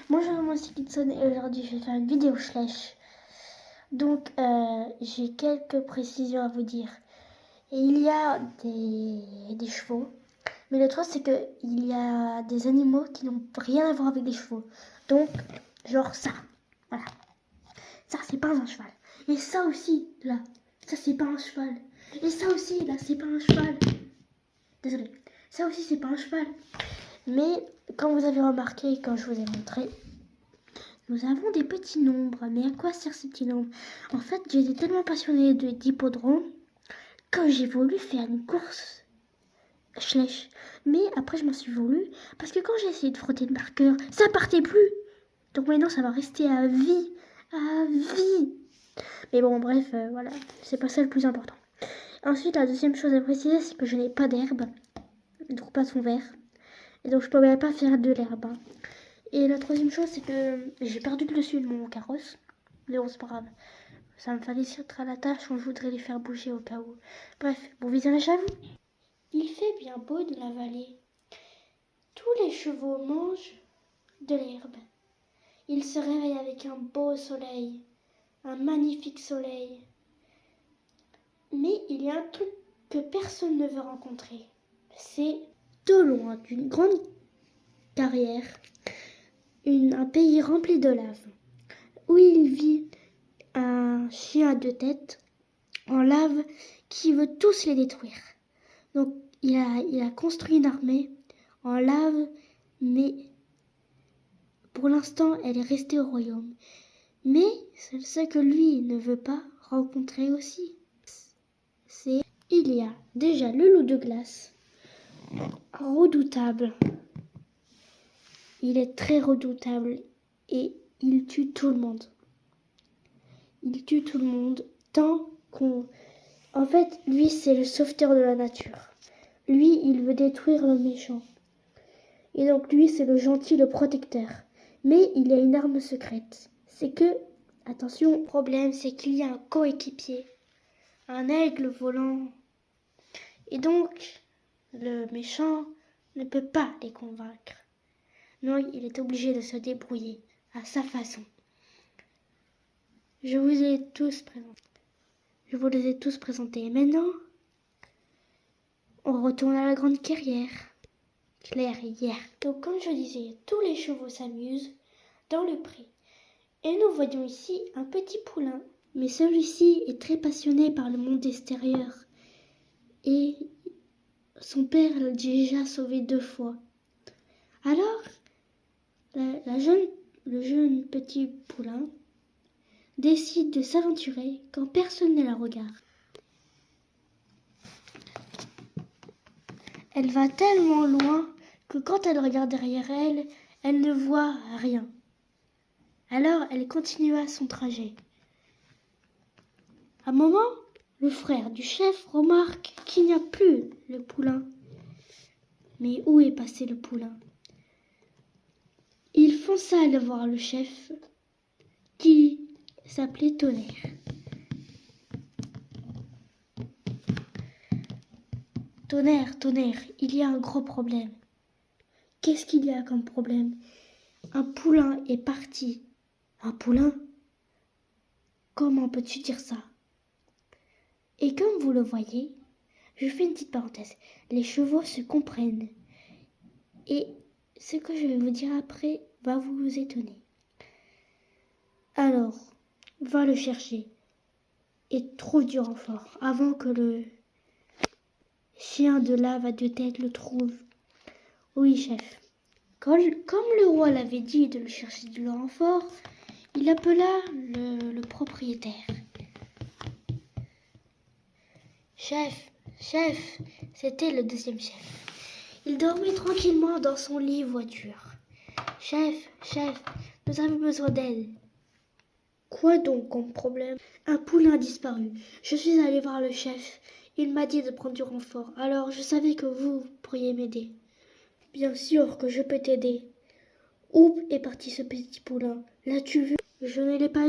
Bonjour, moi c'est Kitson et aujourd'hui je vais faire une vidéo Schleich. Donc j'ai quelques précisions à vous dire. Et il y a des chevaux, mais le truc c'est que il y a des animaux qui n'ont rien à voir avec les chevaux. Donc genre ça, voilà. Ça c'est pas un cheval. Et ça aussi là, ça c'est pas un cheval. Et ça aussi là, c'est pas un cheval. Désolée. Ça aussi c'est pas un cheval. Mais comme vous avez remarqué quand je vous ai montré, nous avons des petits nombres. Mais à quoi servent ces petits nombres? En fait, j'étais tellement passionnée d'hippodrome que j'ai voulu faire une course Schleich. Mais après, je m'en suis voulu parce que quand j'ai essayé de frotter le marqueur, ça partait plus. Donc maintenant, ça va rester à vie. À vie. Mais bon, bref, voilà. C'est pas ça le plus important. Ensuite, la deuxième chose à préciser, c'est que je n'ai pas d'herbe. Donc pas de fond vert. Et donc je ne pouvais pas faire de l'herbe. Et la troisième chose, c'est que j'ai perdu le dessus de mon carrosse. Mais bon, c'est pas grave. Ça me fallait être à la tâche quand je voudrais les faire bouger au cas où. Bref, bon visionnage à vous. Il fait bien beau de la vallée. Tous les chevaux mangent de l'herbe. Ils se réveillent avec un beau soleil. Un magnifique soleil. Mais il y a un truc que personne ne veut rencontrer. C'est de loin d'une grande carrière. Un pays rempli de lave, où il vit un chien à deux têtes en lave qui veut tous les détruire. Donc il a construit une armée en lave, mais pour l'instant elle est restée au royaume. Mais ce que lui ne veut pas rencontrer aussi, c'est il y a déjà le loup de glace, redoutable. Il est très redoutable et il tue tout le monde. Il tue tout le monde tant qu'on... En fait, lui, c'est le sauveteur de la nature. Lui, il veut détruire le méchant. Et donc, lui, c'est le gentil, le protecteur. Mais il a une arme secrète. C'est que, attention, le problème, c'est qu'il y a un coéquipier. Un aigle volant. Et donc, le méchant ne peut pas les convaincre. Non, il est obligé de se débrouiller à sa façon. Je vous les ai tous présentés. Et maintenant, on retourne à la grande clairière. Donc, comme je disais, tous les chevaux s'amusent dans le pré. Et nous voyons ici un petit poulain. Mais celui-ci est très passionné par le monde extérieur. Et son père l'a déjà sauvé 2 fois. Alors, le jeune petit poulain décide de s'aventurer quand personne ne la regarde. Elle va tellement loin que quand elle regarde derrière elle, elle ne voit rien. Alors elle continua son trajet. À un moment, le frère du chef remarque qu'il n'y a plus le poulain. Mais où est passé le poulain? Il fonça aller voir le chef qui s'appelait Tonnerre. Tonnerre, il y a un gros problème. Qu'est-ce qu'il y a comme problème? Un poulain est parti. Un poulain? Comment peux-tu dire ça? Et comme vous le voyez, je fais une petite parenthèse. Les chevaux se comprennent. Et ce que je vais vous dire après va vous étonner. Alors, va le chercher et trouve du renfort avant que le chien de lave à 2 têtes le trouve. Oui, chef. Comme le roi l'avait dit de le chercher du renfort, il appela le propriétaire. Chef, c'était le deuxième chef. Il dormait tranquillement dans son lit voiture. Chef, nous avons besoin d'aide. Quoi donc comme problème? Un poulain a disparu. Je suis allée voir le chef. Il m'a dit de prendre du renfort. Alors je savais que vous pourriez m'aider. Bien sûr que je peux t'aider. Où est parti ce petit poulain? L'as-tu vu? Je ne l'ai pas vu.